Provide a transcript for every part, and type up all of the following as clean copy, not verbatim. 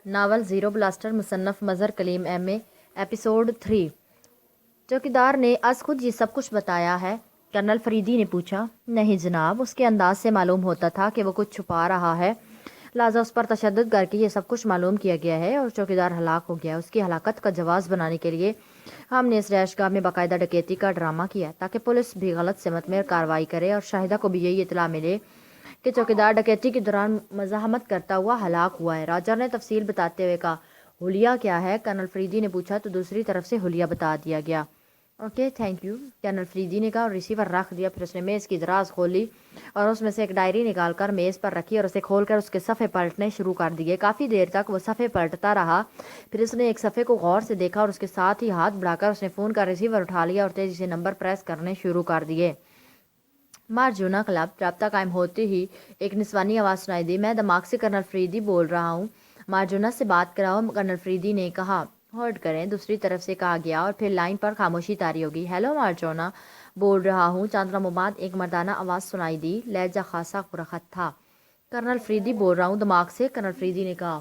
Novel zero blaster مصنف مظہر کلیم M اے episode 3۔ چوکیدار نے از خود یہ سب کچھ بتایا ہے؟ کرنل فریدی نے پوچھا۔ نہیں جناب، اس کے انداز سے معلوم ہوتا تھا کہ وہ کچھ چھپا رہا ہے، لہذا اس پر تشدد کر کے یہ سب کچھ معلوم کیا گیا ہے اور چوکیدار ہلاک ہو گیا۔ اس کی ہلاکت کا جواز بنانے کے لیے ہم نے اس رہائش گاہ میں باقاعدہ ڈکیتی کا ڈرامہ کیا تاکہ پولیس بھی غلط سمت میں کارروائی کرے اور شاہدہ کو بھی یہی اطلاع ملے کہ چوکیدار ڈکیتی کے دوران مزاحمت کرتا ہوا ہلاک ہوا ہے۔ راجر نے تفصیل بتاتے ہوئے کہا۔ حلیہ کیا ہے؟ کرنل فریدی نے پوچھا تو دوسری طرف سے حلیہ بتا دیا گیا۔ Okay thank you, colonel Faridi نے کہا اور ریسیور رکھ دیا۔ پھر اس نے میز کی دراز کھولی اور اس میں سے ایک ڈائری نکال کر میز پر رکھی اور اسے کھول کر اس کے صفحے پلٹنے شروع کر دیے۔ کافی دیر تک وہ صفحے پلٹتا رہا، پھر اس نے ایک صفحے کو غور سے دیکھا اور اس کے ساتھ ہی ہاتھ بڑھا کر اس نے فون کا ریسیور اٹھا لیا اور تیزی سے نمبر پریس کرنے شروع کر دیے۔ مارجونا کلب۔ رابطہ قائم ہوتے ہی ایک نسوانی آواز سنائی دی۔ میں دماغ سے کرنل فریدی بول رہا ہوں، مارجونا سے بات کراؤ، کرنل فریدی نے کہا۔ ہولڈ کریں، دوسری طرف سے کہا گیا اور پھر لائن پر خاموشی طاری ہو گئی۔ ہیلو مارجونا بول رہا ہوں، چند لمحوں بعد ایک مردانہ آواز سنائی دی، لہجہ خاصا پرخط تھا۔ کرنل فریدی بول رہا ہوں، دماغ سے، کرنل فریدی نے کہا۔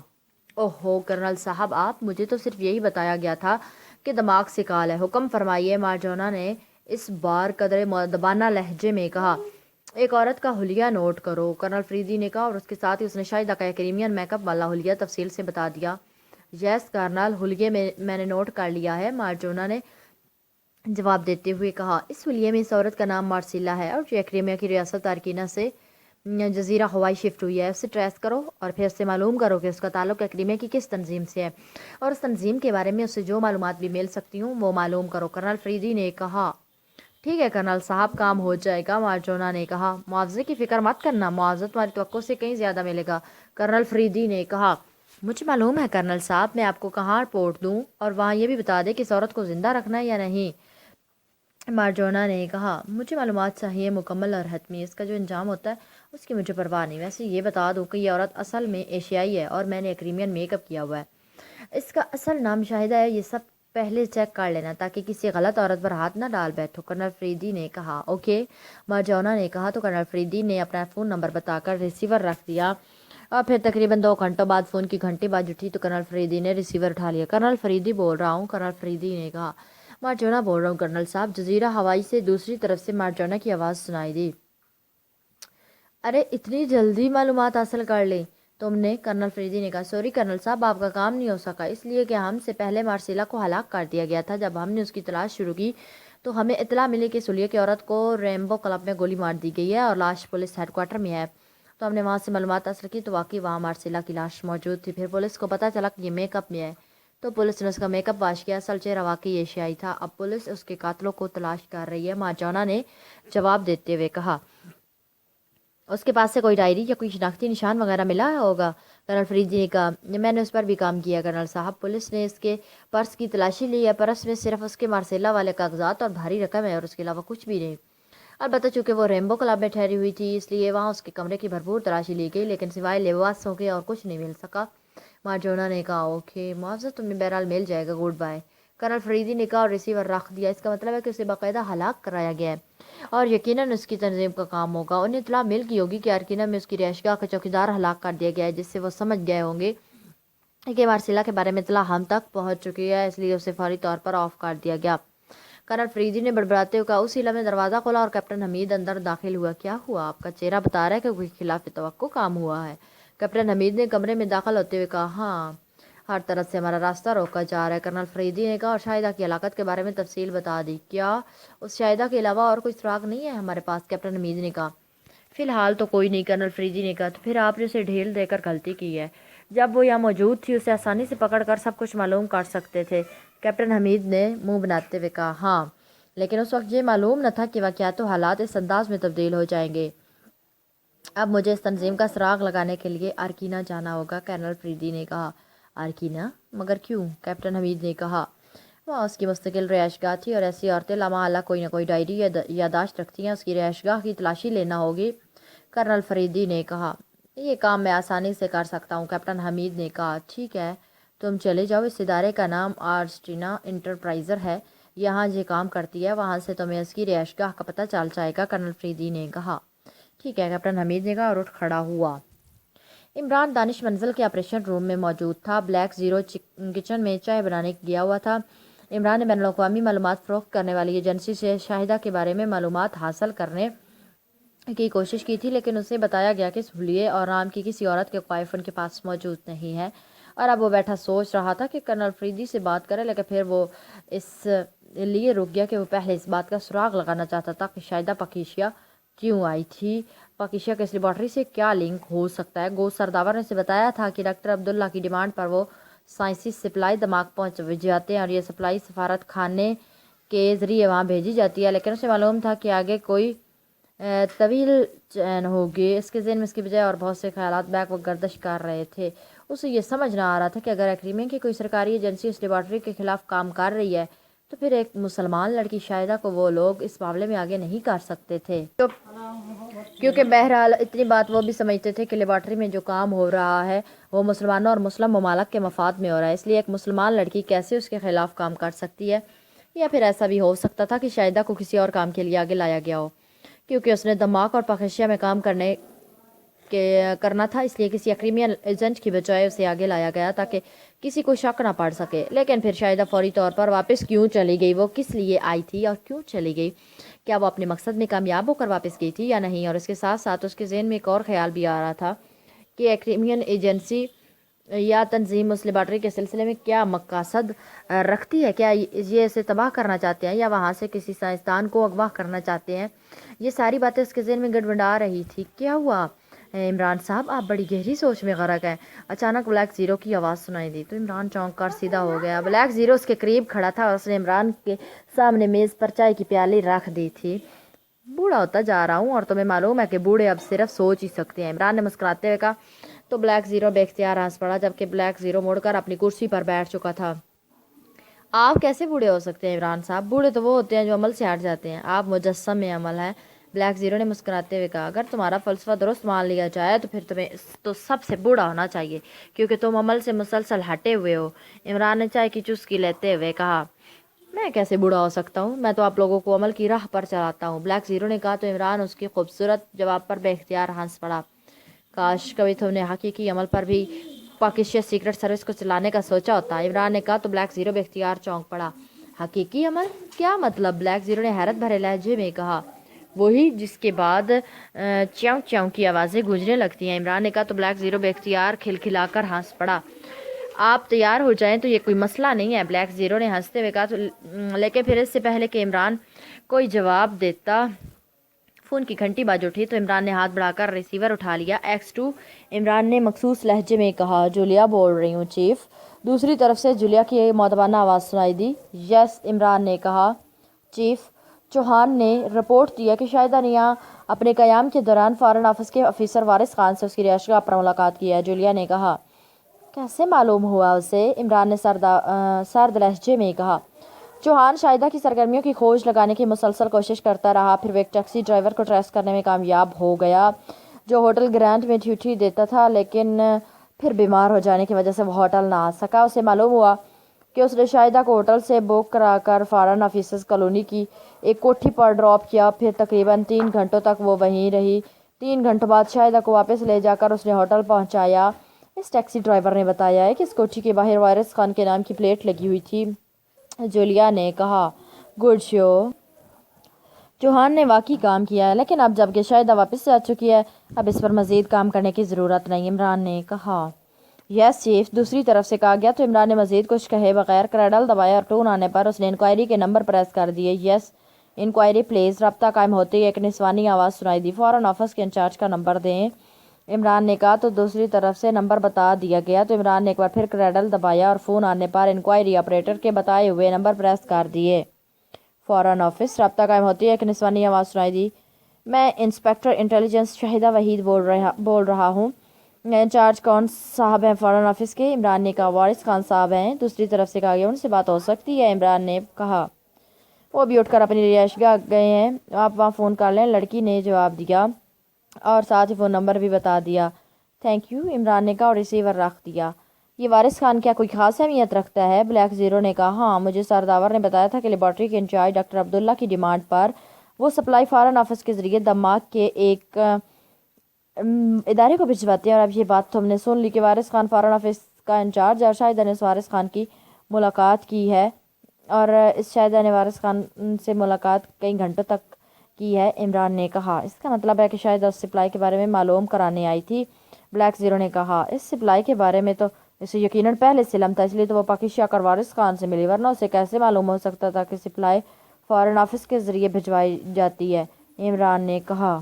اوہو کرنل صاحب آپ، مجھے تو صرف یہی بتایا گیا تھا کہ دماغ سے کال ہے، حکم فرمائیے، مارجونا نے اس بار قدرے مؤدبانہ لہجے میں کہا۔ ایک عورت کا حلیہ نوٹ کرو، کرنل فریدی نے کہا اور اس کے ساتھ ہی اس نے شاہدہ کا کریمین میک اپ والا حلیہ تفصیل سے بتا دیا۔ یس کرنل، حلیے میں نے نوٹ کر لیا ہے، مارجونا نے جواب دیتے ہوئے کہا۔ اس حلیے میں اس عورت کا نام مارسیلا ہے اور جو کریمیا کی ریاست ارکینا سے جزیرہ ہوائی شفٹ ہوئی ہے۔ اسے ٹریس کرو اور پھر اس سے معلوم کرو کہ اس کا تعلق کریمیا کی کس تنظیم سے ہے اور اس تنظیم کے بارے میں اس سے جو معلومات بھی مل سکتی ہوں وہ معلوم کرو، کرنل فریدی نے کہا۔ ٹھیک ہے کرنل صاحب، کام ہو جائے گا، مارجونا نے کہا۔ معاوضے کی فکر مت کرنا، معاوضہ تمہاری توقع سے کہیں زیادہ ملے گا، کرنل فریدی نے کہا۔ مجھے معلوم ہے کرنل صاحب، میں آپ کو کہاں رپورٹ دوں اور وہاں یہ بھی بتا دیں کہ اس عورت کو زندہ رکھنا ہے یا نہیں، مارجونا نے کہا۔ مجھے معلومات چاہیے، مکمل اور حتمی، اس کا جو انجام ہوتا ہے اس کی مجھے پرواہ نہیں۔ ویسے یہ بتا دوں کہ یہ عورت اصل میں ایشیائی ہے اور میں نے کریمین میک اپ کیا ہوا ہے۔ اس کا اصل نام شاہدہ ہے، یہ سب پہلے چیک کر لینا تاکہ کسی غلط عورت پر ہاتھ نہ ڈال بیٹھو، کرنل فریدی نے کہا۔ اوکے، مارجونا نے کہا تو کرنل فریدی نے اپنا فون نمبر بتا کر ریسیور رکھ دیا اور پھر تقریباً 2 گھنٹوں بعد فون کی گھنٹی بج اٹھی تو کرنل فریدی نے ریسیور اٹھا لیا۔ کرنل فریدی بول رہا ہوں، کرنل فریدی نے کہا۔ مارجونا بول رہا ہوں کرنل صاحب، جزیرہ ہوائی سے دوسری طرف سے مارجونا کی آواز سنائی دی۔ ارے اتنی جلدی معلومات حاصل کر لیں تم نے، کرنل فریدی نے کہا۔ سوری کرنل صاحب، آپ کا کام نہیں ہو سکا، اس لیے کہ ہم سے پہلے مارسیلا کو ہلاک کر دیا گیا تھا۔ جب ہم نے اس کی تلاش شروع کی تو ہمیں اطلاع ملی کہ سلیے کی عورت کو ریمبو کلب میں گولی مار دی گئی ہے اور لاش پولیس ہیڈ کوارٹر میں ہے۔ تو ہم نے وہاں سے معلومات حاصل کی تو واقعی وہاں مارسیلا کی لاش موجود تھی۔ پھر پولیس کو پتہ چلا کہ یہ میک اپ میں ہے تو پولیس نے اس کا میک اپ واش کیا، اصل چہرہ واقعی ایشیائی تھا۔ اب پولیس اس کے قاتلوں کو تلاش کر رہی ہے، مارجونا نے جواب دیتے ہوئے کہا۔ اس کے پاس سے کوئی ڈائری یا کوئی شناختی نشان وغیرہ ملا ہوگا، کرنل فریدی نے کہا۔ میں نے اس پر بھی کام کیا کرنل صاحب، پولیس نے اس کے پرس کی تلاشی لی ہے، پرس میں صرف اس کے مارسیلا والے کاغذات اور بھاری رقم ہے اور اس کے علاوہ کچھ بھی نہیں۔ البتہ چونکہ وہ ریمبو کلب میں ٹھہری ہوئی تھی اس لیے وہاں اس کے کمرے کی بھرپور تلاشی لی گئی، لیکن سوائے لباس ہو کے اور کچھ نہیں مل سکا، مارجونا نے کہا۔ اوکے، معاوضہ تمہیں بہرحال مل جائے گا، گڈ بائے، کرنل فریدی نے کہا اور ریسیور رکھ دیا۔ اس کا مطلب ہے کہ اسے باقاعدہ ہلاک کرایا گیا ہے اور یقیناً اس کی تنظیم کا کام ہوگا۔ انہیں اطلاع مل گئی ہوگی کہ ارکینا میں اس کی رہائش گاہ کا چوکیدار ہلاک کر دیا گیا ہے، جس سے وہ سمجھ گئے ہوں گے کہ مارسیلا کے بارے میں اطلاع ہم تک پہنچ چکی ہے، اس لیے اسے فوری طور پر آف کر دیا گیا، کرنل فریدی نے بڑبڑاتے ہوئے کہا۔ اسی لمحے دروازہ کھولا اور کیپٹن حمید اندر داخل ہوا۔ کیا ہوا؟ آپ کا چہرہ بتا رہا ہے کہ کوئی خلاف توقع کام ہوا ہے، کیپٹن حمید نے کمرے میں داخل ہوتے ہوئے کہا۔ ہاں، ہر طرف سے ہمارا راستہ روکا جا رہا ہے، کرنل فریدی نے کہا اور شاہدہ کی ہلاکت کے بارے میں تفصیل بتا دی۔ کیا اس شاہدہ کے علاوہ اور کوئی سراغ نہیں ہے ہمارے پاس؟ کیپٹن حمید نے کہا۔ فی الحال تو کوئی نہیں، کرنل فریدی نے کہا۔ تو پھر آپ نے اسے ڈھیل دے کر غلطی کی ہے، جب وہ یہاں موجود تھی اسے آسانی سے پکڑ کر سب کچھ معلوم کر سکتے تھے، کیپٹن حمید نے منہ بناتے ہوئے کہا۔ ہاں، لیکن اس وقت یہ معلوم نہ تھا کہ واقعات و حالات اس انداز میں تبدیل ہو جائیں گے۔ اب مجھے اس تنظیم کا سراغ لگانے کے لیے ارکینا جانا ہوگا، کرنل فریدی نے کہا۔ ارکینا؟ مگر کیوں؟ کیپٹن حمید نے کہا۔ وہاں اس کی مستقل رہائش گاہ تھی اور ایسی عورتیں لامحالہ کوئی نہ کوئی ڈائری یا یادداشت رکھتی ہیں، اس کی رہائش گاہ کی تلاشی لینا ہوگی، کرنل فریدی نے کہا۔ یہ کام میں آسانی سے کر سکتا ہوں، کیپٹن حمید نے کہا۔ ٹھیک ہے، تم چلے جاؤ، اس ادارے کا نام آرسٹینا انٹرپرائزر ہے، یہاں یہ کام کرتی ہے، وہاں سے تمہیں اس کی رہائش گاہ کا پتہ چل جائے گا، کرنل فریدی نے کہا۔ ٹھیک ہے، کیپٹن حمید نے کہا اور اٹھ کھڑا ہوا۔ عمران دانش منزل کے آپریشن روم میں موجود تھا۔ بلیک زیرو کچن میں چائے بنانے گیا ہوا تھا۔ عمران نے بین الاقوامی معلومات فروخت کرنے والی ایجنسی سے شاہدہ کے بارے میں معلومات حاصل کرنے کی کوشش کی تھی، لیکن اسے بتایا گیا کہ سہولیے اور نام کی کسی عورت کے قوائف ان کے پاس موجود نہیں ہے، اور اب وہ بیٹھا سوچ رہا تھا کہ کرنل فریدی سے بات کرے، لیکن پھر وہ اس لیے رک گیا کہ وہ پہلے اس بات کا سراغ لگانا چاہتا تھا کہ شاہدہ پاکیشیا کیوں آئی تھی، پاکیشیا کے اس لیبارٹری سے کیا لنک ہو سکتا ہے۔ گو سرداور نے اسے بتایا تھا کہ ڈاکٹر عبداللہ کی ڈیمانڈ پر وہ سائنسی سپلائی دماغ پہنچ جاتے ہیں اور یہ سپلائی سفارت خانے کے ذریعے وہاں بھیجی جاتی ہے، لیکن اسے معلوم تھا کہ آگے کوئی طویل چین ہوگی۔ اس کے ذہن میں اس کی بجائے اور بہت سے خیالات بیک وقت گردش کر رہے تھے۔ اسے یہ سمجھ نہ آ رہا تھا کہ اگر ایگریمنٹ کی کوئی سرکاری ایجنسی اس لیبارٹری کے خلاف کام کر رہی ہے تو پھر ایک مسلمان لڑکی شاہدہ کو وہ لوگ اس معاملے میں آگے نہیں کر سکتے تھے، کیونکہ بہرحال اتنی بات وہ بھی سمجھتے تھے کہ لیبارٹری میں جو کام ہو رہا ہے وہ مسلمانوں اور مسلم ممالک کے مفاد میں ہو رہا ہے، اس لیے ایک مسلمان لڑکی کیسے اس کے خلاف کام کر سکتی ہے۔ یا پھر ایسا بھی ہو سکتا تھا کہ شاہدہ کو کسی اور کام کے لیے آگے لایا گیا ہو، کیونکہ اس نے دماغ اور پاکیشیا میں کام کرنا تھا، اس لیے کسی ایگریمنٹ ایجنٹ کی بجائے اسے آگے لایا گیا تاکہ کسی کو شک نہ پڑ سکے۔ لیکن پھر شاہدہ فوری طور پر واپس کیوں چلی گئی، وہ کس لیے آئی تھی اور کیوں چلی گئی، کیا وہ اپنے مقصد میں کامیاب ہو کر واپس گئی تھی یا نہیں، اور اس کے ساتھ ساتھ اس کے ذہن میں ایک اور خیال بھی آ رہا تھا کہ ایگریمنٹ ایجنسی یا تنظیم اس لیبارٹری کے سلسلے میں کیا مقاصد رکھتی ہے، کیا یہ اسے تباہ کرنا چاہتے ہیں یا وہاں سے کسی سائنسدان کو اغوا کرنا چاہتے ہیں۔ یہ ساری باتیں اس کے ذہن میں گڑبڑا رہی تھی۔ کیا ہوا عمران صاحب، آپ بڑی گہری سوچ میں غرق ہیں۔ اچانک بلیک زیرو کی آواز سنائی دی تو عمران چونک کر سیدھا ہو گیا۔ بلیک زیرو اس کے قریب کھڑا تھا اور اس نے عمران کے سامنے میز پر چائے کی پیالی رکھ دی تھی۔ بوڑھا ہوتا جا رہا ہوں اور تمہیں معلوم ہے کہ بوڑھے اب صرف سوچ ہی سکتے ہیں، عمران نے مسکراتے ہوئے کہا۔ تو بلیک زیرو بے اختیار ہنس پڑا، جبکہ بلیک زیرو مڑ کر اپنی کرسی پر بیٹھ چکا تھا۔ آپ کیسے بوڑھے ہو سکتے ہیں عمران صاحب؟ بوڑھے تو وہ ہوتے ہیں جو عمل سے ہٹ جاتے ہیں، آپ مجسم عمل ہیں، بلیک زیرو نے مسکراتے ہوئے کہا۔ اگر تمہارا فلسفہ درست مان لیا جائے تو پھر تمہیں تو سب سے بوڑھا ہونا چاہیے، کیونکہ تم عمل سے مسلسل ہٹے ہوئے ہو، عمران نے چائے کی چسکی لیتے ہوئے کہا۔ میں کیسے بوڑھا ہو سکتا ہوں؟ میں تو آپ لوگوں کو عمل کی راہ پر چلاتا ہوں، بلیک زیرو نے کہا۔ تو عمران اس کی خوبصورت جواب پر بے اختیار ہنس پڑا۔ کاش کبھی تم نے حقیقی عمل پر بھی پاکستان سیکرٹ سروس کو چلانے کا سوچا ہوتا، عمران نے کہا۔ تو بلیک زیرو بے اختیار چونک پڑا۔ حقیقی عمل؟ کیا مطلب؟ بلیک زیرو نے حیرت بھرے لہجے میں کہا۔ وہی جس کے بعد چیوں چیوں کی آوازیں گونجنے لگتی ہیں، عمران نے کہا۔ تو بلیک زیرو بے اختیار کھلکھلا کر ہنس پڑا۔ آپ تیار ہو جائیں تو یہ کوئی مسئلہ نہیں ہے، بلیک زیرو نے ہنستے ہوئے کہا۔ لیکن پھر اس سے پہلے کہ عمران کوئی جواب دیتا فون کی گھنٹی بج اٹھی، تو عمران نے ہاتھ بڑھا کر ریسیور اٹھا لیا۔ X2 عمران نے مخصوص لہجے میں کہا۔ جولیا بول رہی ہوں چیف۔ دوسری طرف سے جولیا کی مؤدبانہ آواز سنائی دی۔ یس، عمران نے کہا۔ چیف، چوہان نے رپورٹ دیا کہ شاہدہ نے یہاں اپنے قیام کے دوران فارن آفس کے افسر وارث خان سے اس کی رہائش گاہ پر ملاقات کی ہے، جولیا نے کہا۔ کیسے معلوم ہوا اسے؟ عمران نے سرد لہجے میں کہا۔ چوہان شاہدہ کی سرگرمیوں کی کھوج لگانے کی مسلسل کوشش کرتا رہا، پھر وہ ایک ٹیکسی ڈرائیور کو ٹریس کرنے میں کامیاب ہو گیا جو ہوٹل گرینڈ میں ڈیوٹی دیتا تھا، لیکن پھر بیمار ہو جانے کی وجہ سے وہ ہوٹل نہ آ سکا۔ اسے معلوم ہوا کہ اس نے شاہدہ کو ہوٹل سے بک کرا کر فارن آفیسرز کالونی کی ایک کوٹھی پر ڈراپ کیا، پھر تقریباً 3 گھنٹوں تک وہ وہیں رہی۔ 3 گھنٹوں بعد شاہدہ کو واپس لے جا کر اس نے ہوٹل پہنچایا۔ اس ٹیکسی ڈرائیور نے بتایا ہے کہ اس کوٹھی کے باہر وارث خان کے نام کی پلیٹ لگی ہوئی تھی، جولیا نے کہا۔ گڈ شو، چوہان نے واقعی کام کیا ہے، لیکن اب جب کہ شاہدہ واپس سے آ چکی ہے اب اس پر مزید کام کرنے کی ضرورت نہیں، عمران نے کہا۔ یس چیف، دوسری طرف سے کہا گیا۔ تو عمران نے مزید کچھ کہے بغیر کریڈل دبایا اور ٹون آنے پر اس نے انکوائری کے نمبر پریس کر دیے۔ یس انکوائری پلیز۔ رابطہ قائم ہوتے ہی ایک نسوانی آواز سنائی دی۔ فارن آفس کے انچارج کا نمبر دیں، عمران نے کہا۔ تو دوسری طرف سے نمبر بتا دیا گیا۔ تو عمران نے ایک بار پھر کریڈل دبایا اور فون آنے پر انکوائری آپریٹر کے بتائے ہوئے نمبر پریس کر دیے۔ Foreign office. رابطہ قائم ہوتی ہے ایک نسوانی آواز سنائی دی۔ میں انسپکٹر انٹیلیجنس شاہدہ وحید بول رہا ہوں۔ انچارج کون صاحب ہیں فارن آفس کے؟ عمران نے کہا۔ وارث خان صاحب ہیں، دوسری طرف سے کہا گیا۔ ان سے بات ہو سکتی ہے؟ عمران نے کہا۔ وہ بھی اٹھ کر اپنی رہائش گاہ گئے ہیں، آپ وہاں فون کر لیں، لڑکی نے جواب دیا اور ساتھ ہی فون نمبر بھی بتا دیا۔ تھینک یو، عمران نے کہا اور ریسیور رکھ دیا۔ یہ وارث خان کیا کوئی خاص اہمیت رکھتا ہے؟ بلیک زیرو نے کہا۔ ہاں، مجھے سرداور نے بتایا تھا کہ لیبارٹری کے انچارج ڈاکٹر عبداللہ کی ڈیمانڈ پر وہ سپلائی فارن آفس کے ذریعے دماغ کے ایک ادارے کو بھجواتے ہیں۔ اور اب یہ بات تو ہم نے سن لی کہ وارث خان فارن آفس کا انچارج ہے اور شاہدہ نے وارث خان کی ملاقات کی ہے، اور اس شاہدہ نے وارث خان سے ملاقات کئی گھنٹوں تک کی ہے، عمران نے کہا۔ اس کا مطلب ہے کہ شاہدہ اس سپلائی کے بارے میں معلوم کرانے آئی تھی، بلیک زیرو نے کہا۔ اس سپلائی کے بارے میں تو اسے یقیناً پہلے سے علم تھا، اس لیے تو وہ پاکیزہ کر وارث خان سے ملی، ورنہ اسے کیسے معلوم ہو سکتا تھا کہ سپلائی فارن آفس کے ذریعے بھجوائی جاتی ہے، عمران نے کہا۔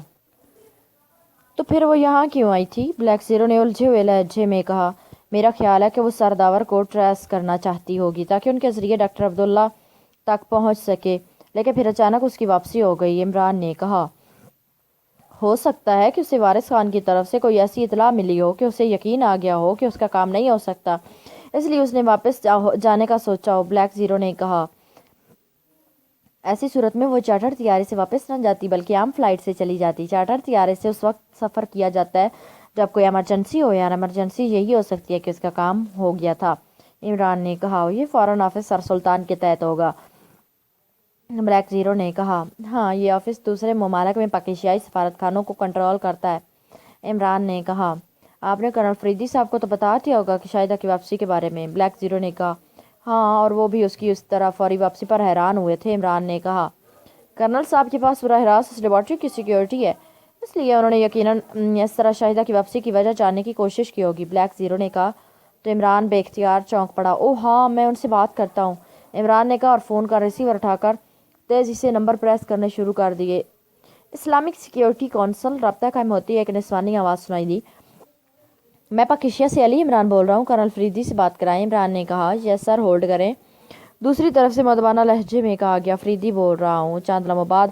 تو پھر وہ یہاں کیوں آئی تھی؟ بلیک زیرو نے الجھے ہوئے لہجے میں کہا۔ میرا خیال ہے کہ وہ سرداور کو ٹریس کرنا چاہتی ہوگی تاکہ ان کے ذریعے ڈاکٹر عبداللہ تک پہنچ سکے، لیکن پھر اچانک اس کی واپسی ہو گئی، عمران نے کہا۔ ہو سکتا ہے کہ اسے وارث خان کی طرف سے کوئی ایسی اطلاع ملی ہو کہ اسے یقین آ گیا ہو کہ اس کا کام نہیں ہو سکتا، اس لیے اس نے واپس جانے کا سوچا ہو، بلیک زیرو نے کہا۔ ایسی صورت میں وہ چارٹر طیارے سے واپس نہ جاتی بلکہ عام فلائٹ سے چلی جاتی۔ چارٹر طیارے سے اس وقت سفر کیا جاتا ہے جب کوئی ایمرجنسی ہو، یا ایمرجنسی یہی ہو سکتی ہے کہ اس کا کام ہو گیا تھا، عمران نے کہا۔ یہ فارن آفس سر سلطان کے تحت ہوگا، بلیک زیرو نے کہا۔ ہاں، یہ آفس دوسرے ممالک میں پاکیزائی سفارت خانوں کو کنٹرول کرتا ہے، عمران نے کہا۔ آپ نے کرنل فریدی صاحب کو تو بتا دیا ہوگا کہ شاہدہ کی واپسی کے بارے میں، بلیک زیرو نے کہا۔ ہاں، اور وہ بھی اس کی اس طرح فوری واپسی پر حیران ہوئے تھے، عمران نے کہا۔ کرنل صاحب کے پاس براہ راست اس لیبارٹری کی سیکیورٹی ہے، اس لیے انہوں نے یقیناً اس طرح شاہدہ کی واپسی کی وجہ جاننے کی کوشش کی ہوگی، بلیک زیرو نے کہا۔ تو عمران بے اختیار چونک پڑا۔ اوہ ہاں، میں ان سے بات کرتا ہوں، عمران نے کہا، اور فون کا ریسیور اٹھا کر تیزی سے نمبر پریس کرنے شروع کر دیے۔ اسلامک سیکیورٹی کونسل رابطہ قائم ہوتی ہے، ایک نسوانی آواز سنائی دی۔ میں پاکیزا سے علی عمران بول رہا ہوں، کرنل فریدی سے بات کرائیں، عمران نے کہا۔ یس سر، ہولڈ کریں، دوسری طرف سے مؤدبانہ لہجے میں کہا گیا۔ فریدی بول رہا ہوں۔ چند لمحوں بعد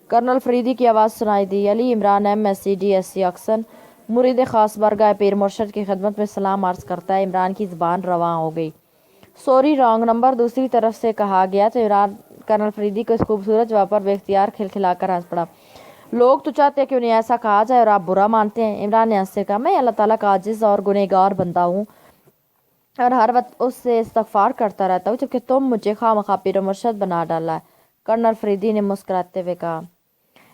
کرنل فریدی کی آواز سنائی دی۔ Ali Imran M S C D S C اکسن مرید خاص بارگاہ پیر مرشد کی خدمت میں سلام عرض کرتا ہے۔ عمران کی زبان رواں ہو گئی۔ سوری، رانگ نمبر، دوسری طرف سے کہا گیا تو عمران کرنل فریدی کو اس خوبصورت جواب پر بے اختیار کھلکھلا کر ہنس پڑا۔ لوگ تو چاہتے ہیں کہ انہیں ایسا کہا جائے اور آپ برا مانتے ہیں، عمران نے ہنس سے کہا۔ میں اللہ تعالیٰ کا عاجز اور گنہگار بندہ ہوں اور ہر وقت اس سے استغفار کرتا رہتا ہوں، جبکہ تم مجھے خواہ مخواہ پیر و مرشد بنا ڈالا ہے، کرنل فریدی نے مسکراتے ہوئے کہا۔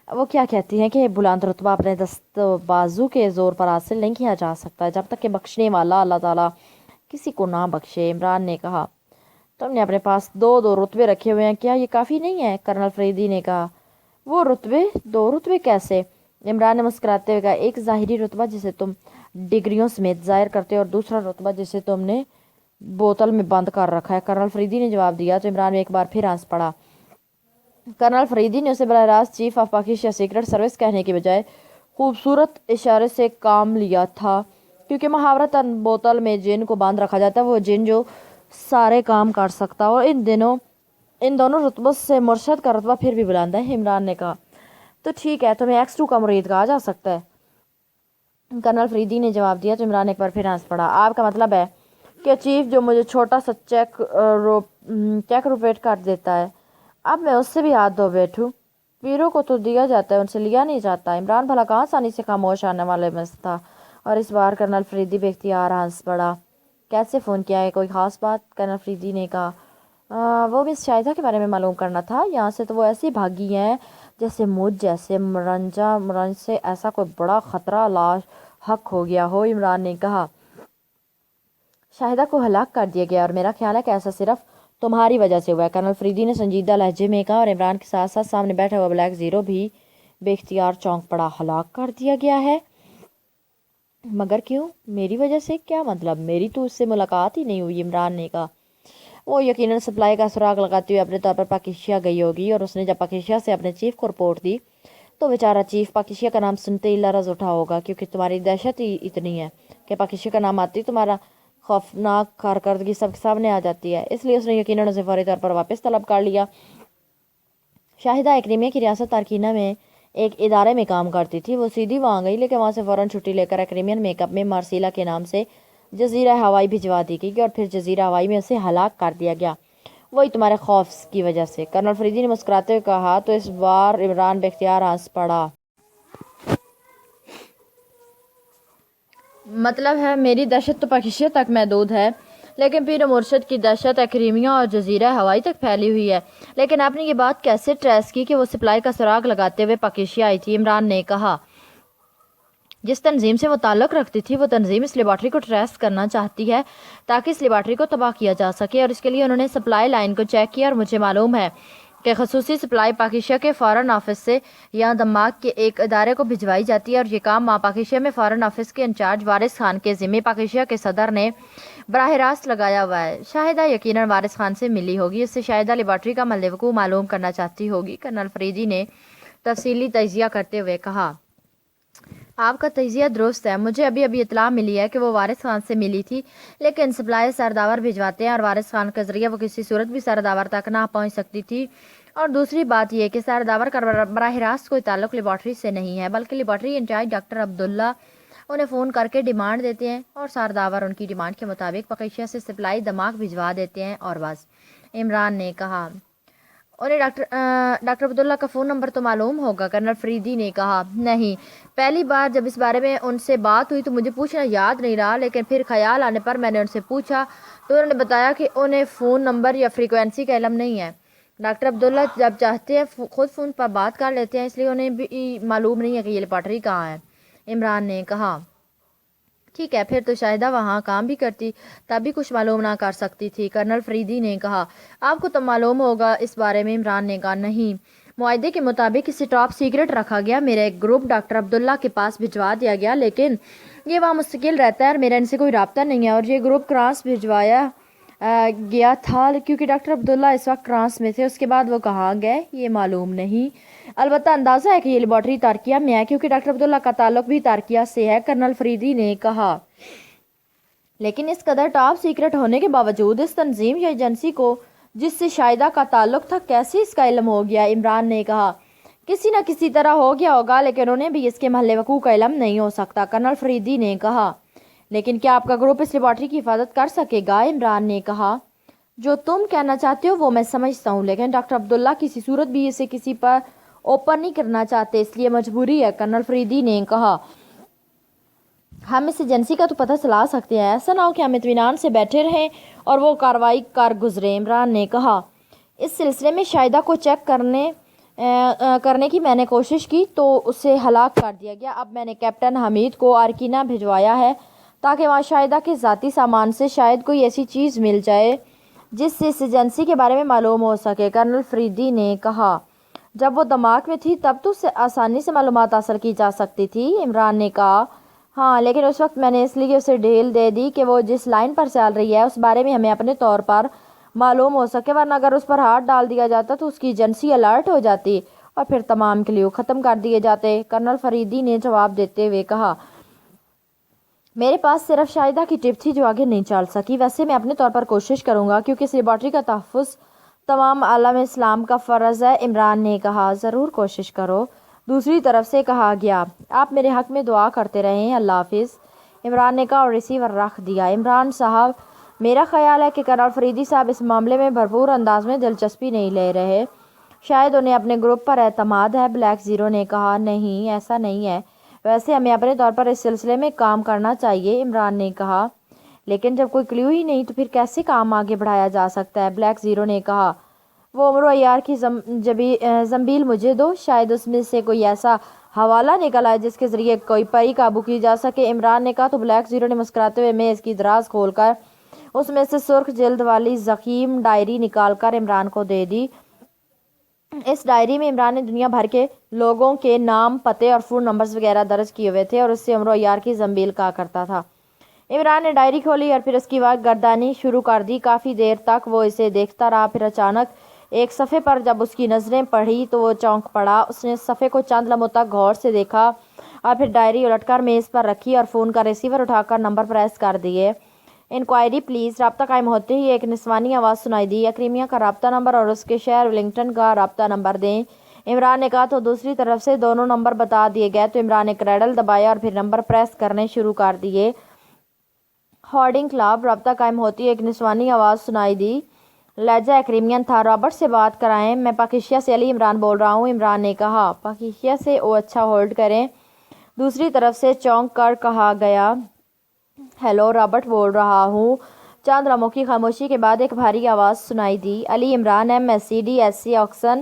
وہ کیا کہتی ہیں کہ بلند رتبہ اپنے دست بازو کے زور پر حاصل نہیں کیا جا سکتا جب تک کہ بخشنے والا اللہ تعالیٰ کسی کو نہ بخشے، عمران نے کہا۔ تم نے اپنے پاس دو رتبے رکھے ہوئے ہیں، کیا یہ کافی نہیں ہے؟ کرنل فریدی نے کہا۔ وہ رتبے؟ دو رتبے کیسے؟ عمران نے مسکراتے ہوئے کہا۔ ایک ظاہری رتبہ جسے تم ڈگریوں سمیت ظاہر کرتے ہو، اور دوسرا رتبہ جسے تم نے بوتل میں بند کر رکھا ہے، کرنل فریدی نے جواب دیا۔ تو عمران میں ایک بار پھر ہنس پڑا۔ کرنل فریدی نے اسے براہ راست چیف آف پاکیزا سیکرٹ سروس کہنے کے بجائے خوبصورت اشارے سے کام لیا تھا، کیونکہ محاورتاً بوتل میں جن کو باندھ رکھا جاتا ہے وہ جن جو سارے کام کر سکتا، اور ان دونوں رتبوں سے مرشد کا رتبہ پھر بھی بلند ہے، عمران نے کہا۔ تو ٹھیک ہے، تمہیں ایکس 2 کا مرید کہا جا سکتا ہے، کرنل فریدی نے جواب دیا۔ تو عمران ایک بار پھر ہنس پڑا۔ آپ کا مطلب ہے کہ چیف جو مجھے چھوٹا سا چیک روپیٹ کر دیتا ہے، اب میں اس سے بھی ہاتھ دھو بیٹھوں؟ پیروں کو تو دیا جاتا ہے، ان سے لیا نہیں جاتا۔ عمران بھلا کہاں آسانی سے خاموش آنے والے میں سے تھا، اور اس بار کرنل فریدی بے اختیار ہنس پڑا۔ کیسے فون کیا ہے؟ کوئی خاص بات؟ کرنل فریدی نے کہا۔ وہ مس شاہدہ کے بارے میں معلوم کرنا تھا، یہاں سے تو وہ ایسی بھاگی ہیں جیسے مجھ جیسے مرنج سے ایسا کوئی بڑا خطرہ لاحق ہو گیا ہو، عمران نے کہا۔ شاہدہ کو ہلاک کر دیا گیا، اور میرا خیال ہے کہ ایسا صرف تمہاری وجہ سے ہوا ہے، کرنل فریدی نے سنجیدہ لہجے میں کہا، اور عمران کے ساتھ ساتھ سامنے بیٹھا ہوا بلیک زیرو بھی بے اختیار چونک پڑا۔ ہلاک کر دیا گیا ہے؟ مگر کیوں؟ میری وجہ سے؟ کیا مطلب؟ میری تو اس سے ملاقات ہی نہیں ہوئی، عمران نے کہا۔ وہ یقیناً سپلائی کا سراغ لگاتی ہوئی اپنے طور پر پاکیزا گئی ہوگی، اور اس نے جب پاکیزا سے اپنے چیف کو رپورٹ دی تو بیچارہ چیف پاکیزا کا نام سنتے ہی لرز اٹھا ہوگا، کیونکہ تمہاری دہشت ہی اتنی ہے کہ پاکیزا کا نام آتی تمہارا خوفناک کارکردگی سب کے سامنے آ جاتی ہے، اس لیے اس نے یقیناً اسے فوری طور پر واپس طلب کر لیا۔ شاہدہ ایکریمیا کی ریاست تارکینہ میں ایک ادارے میں کام کرتی تھی، وہ سیدھی وہاں گئی، لیکن وہاں سے فوراً چھٹی لے کر ایکریمین میک اپ میں مارسیلا کے نام سے جزیرہ ہوائی بھجوا دی گئی، اور پھر جزیرہ ہوائی میں اسے ہلاک کر دیا گیا، وہی تمہارے خوف کی وجہ سے، کرنل فریدی نے مسکراتے ہوئے کہا۔ تو اس بار عمران بے اختیار ہنس پڑا۔ مطلب ہے میری دہشت تو پاکیزا تک محدود ہے، لیکن پیر مرشد کی دہشت ایکریمیا اور جزیرہ ہوائی تک پھیلی ہوئی ہے۔ لیکن آپ نے یہ بات کیسے ٹریس کی کہ وہ سپلائی کا سراغ لگاتے ہوئے پاکیزا آئی تھی؟ عمران نے کہا۔ جس تنظیم سے وہ تعلق رکھتی تھی وہ تنظیم اس لیبارٹری کو ٹریس کرنا چاہتی ہے تاکہ اس لیبارٹری کو تباہ کیا جا سکے، اور اس کے لیے انہوں نے سپلائی لائن کو چیک کیا، اور مجھے معلوم ہے کہ خصوصی سپلائی پاکیشا کے فارن آفس سے یا دماغ کے ایک ادارے کو بھجوائی جاتی ہے، اور یہ کام ماں پاکیشا میں فارن آفس کے انچارج وارث خان کے ذمہ پاکیشا کے صدر نے براہ راست لگایا ہوا ہے۔ شاہدہ یقیناً وارث خان سے ملی ہوگی، اس سے شاہدہ لیبارٹری کا محل وقوع معلوم کرنا چاہتی ہوگی۔ کرنل فریدی نے تفصیلی تجزیہ کرتے ہوئے کہا، آپ کا تجزیہ درست ہے، مجھے ابھی اطلاع ملی ہے کہ وہ وارث خان سے ملی تھی، لیکن سپلائی سرداور بھجواتے ہیں اور وارث خان کے ذریعے وہ کسی صورت بھی سرداور تک نہ پہنچ سکتی تھی، اور دوسری بات یہ کہ سرداور کا براہ راست کوئی تعلق لیبارٹری سے نہیں ہے، بلکہ لیبارٹری انچارج ڈاکٹر عبداللہ انہیں فون کر کے ڈیمانڈ دیتے ہیں اور سرداور ان کی ڈیمانڈ کے مطابق پاکیشا سے سپلائی دماغ بھجوا دیتے ہیں اور بس۔ عمران نے کہا، انہیں ڈاکٹر عبداللہ کا فون نمبر تو معلوم ہوگا؟ کرنل فریدی نے کہا، نہیں، پہلی بار جب اس بارے میں ان سے بات ہوئی تو مجھے پوچھنا یاد نہیں رہا، لیکن پھر خیال آنے پر میں نے ان سے پوچھا تو انہوں نے بتایا کہ انہیں فون نمبر یا فریکوینسی کا علم نہیں ہے۔ ڈاکٹر عبداللہ جب چاہتے ہیں خود فون پر بات کر لیتے ہیں، اس لیے انہیں بھی معلوم نہیں ہے کہ یہ لیبارٹری کہاں ہے۔ عمران نے کہا، ٹھیک ہے، پھر تو شاہدہ وہاں کام بھی کرتی تب بھی کچھ معلوم نہ کر سکتی تھی۔ کرنل فریدی نے کہا، آپ کو تو معلوم ہوگا اس بارے میں؟ عمران نے کہا، نہیں، معاہدے کے مطابق اسے ٹاپ سیکرٹ رکھا گیا، میرا ایک گروپ ڈاکٹر عبداللہ کے پاس بھجوا دیا گیا، لیکن یہ وہاں مستقل رہتا ہے اور میرا ان سے کوئی رابطہ نہیں ہے، اور یہ گروپ کرانس بھجوایا گیا تھا کیونکہ ڈاکٹر عبداللہ اس وقت کرانس میں تھے، اس کے بعد وہ کہاں گئے یہ معلوم نہیں، البتہ اندازہ ہے کہ یہ لیبارٹری تارکیہ میں ہے کیونکہ ڈاکٹر عبداللہ کا تعلق بھی تارکیہ سے ہے۔ کرنل فریدی نے کہا، لیکن اس قدر ٹاپ سیکرٹ ہونے کے باوجود اس تنظیم یا ایجنسی کو جس سے شاہدہ کا تعلق تھا کیسے اس کا علم ہو گیا؟ عمران نے کہا، کسی نہ کسی طرح ہو گیا ہوگا، لیکن انہیں بھی اس کے محل وقوع کا علم نہیں ہو سکتا۔ کرنل فریدی نے کہا، لیکن کیا آپ کا گروپ اس لیبارٹری کی حفاظت کر سکے گا؟ عمران نے کہا، جو تم کہنا چاہتے ہو وہ میں سمجھتا ہوں، لیکن ڈاکٹر عبداللہ کسی صورت بھی اسے کسی پر اوپن نہیں کرنا چاہتے، اس لیے مجبوری ہے۔ کرنل فریدی نے کہا، ہم اس ایجنسی کا تو پتہ چلا سکتے ہیں، ایسا نہ ہو کہ ہم اطمینان سے بیٹھے رہیں اور وہ کارروائی کر گزرے۔ عمران نے کہا، اس سلسلے میں شاہدہ کو چیک کرنے کی میں نے کوشش کی تو اسے ہلاک کر دیا گیا، اب میں نے کیپٹن حمید کو ارکینہ بھجوایا ہے تاکہ وہاں شاہدہ کے ذاتی سامان سے شاید کوئی ایسی چیز مل جائے جس سے اس ایجنسی کے بارے میں معلوم ہو سکے۔ کرنل فریدی نے کہا، جب وہ دماغ میں تھی تب تو اسے آسانی سے معلومات حاصل کی جا سکتی تھی۔ عمران نے کہا، ہاں، لیکن اس وقت میں نے اس لیے اسے ڈھیل دے دی کہ وہ جس لائن پر چل رہی ہے اس بارے میں ہمیں اپنے طور پر معلوم ہو سکے، ورنہ اگر اس پر ہاتھ ڈال دیا جاتا تو اس کی ایجنسی الرٹ ہو جاتی اور پھر تمام کلیو ختم کر دیے جاتے۔ کرنل فریدی نے جواب دیتے ہوئے کہا، میرے پاس صرف شاہدہ کی ٹپ تھی جو آگے نہیں چل سکی، ویسے میں اپنے طور پر کوشش کروں گا کیونکہ اس لیبارٹری کا تحفظ تمام عالم اسلام کا فرض ہے۔ عمران نے کہا، ضرور کوشش کرو۔ دوسری طرف سے کہا گیا، آپ میرے حق میں دعا کرتے رہیں، اللہ حافظ۔ عمران نے کہا اور ریسیور رکھ دیا۔ عمران صاحب، میرا خیال ہے کہ کرنل فریدی صاحب اس معاملے میں بھرپور انداز میں دلچسپی نہیں لے رہے، شاید انہیں اپنے گروپ پر اعتماد ہے۔ بلیک زیرو نے کہا، نہیں، ایسا نہیں ہے، ویسے ہمیں اپنے طور پر اس سلسلے میں کام کرنا چاہیے۔ عمران نے کہا، لیکن جب کوئی کلیو ہی نہیں تو پھر کیسے کام آگے بڑھایا جا سکتا ہے؟ بلیک زیرو نے کہا، وہ عمر و عیار کی زنبیل مجھے دو، شاید اس میں سے کوئی ایسا حوالہ نکل آئے جس کے ذریعے کوئی پری قابو کی جا سکے۔ عمران نے کہا تو بلیک زیرو نے مسکراتے ہوئے میز کی دراز کھول کر اس میں سے سرخ جلد والی ضخیم ڈائری نکال کر عمران کو دے دی۔ اس ڈائری میں عمران نے دنیا بھر کے لوگوں کے نام، پتے اور فون نمبرز وغیرہ درج کیے ہوئے تھے اور اس سے عمر و عیار کی زنبیل کہا کرتا تھا۔ عمران نے ڈائری کھولی اور پھر اس کی گردانی شروع کر دی۔ کافی دیر تک وہ اسے دیکھتا رہا، پھر اچانک ایک صفحے پر جب اس کی نظریں پڑی تو وہ چونک پڑا۔ اس نے صفحے کو چند لمحوں تک غور سے دیکھا اور پھر ڈائری الٹ کر میز پر رکھی اور فون کا ریسیور اٹھا کر نمبر پریس کر دیے۔ Enquiry please. رابطہ قائم ہوتے ہی ایک نسوانی آواز سنائی دی، اکریمیہ کا رابطہ نمبر اور اس کے شہر ولنگٹن کا رابطہ نمبر دیں۔ عمران نے کہا تو دوسری طرف سے دونوں نمبر بتا دیے گئے تو عمران نے کریڈل دبایا اور پھر نمبر پریس کرنے شروع کر دیے۔ ہارڈنگ کلب۔ رابطہ قائم ہوتی ایک نسوانی آواز سنائی دی، لہجہ اکریمین تھا، رابرٹ سے بات کرائیں، میں پاکیشا سے علی عمران بول رہا ہوں۔ عمران نے کہا، پاکیشا سے؟ او اچھا، ہولڈ کریں۔ دوسری طرف سے چونک کر کہا گیا، ہیلو، رابرٹ بول رہا ہوں۔ چند لمحوں کی خاموشی کے بعد ایک بھاری آواز سنائی دی، علی عمران، MSc DSc آکسن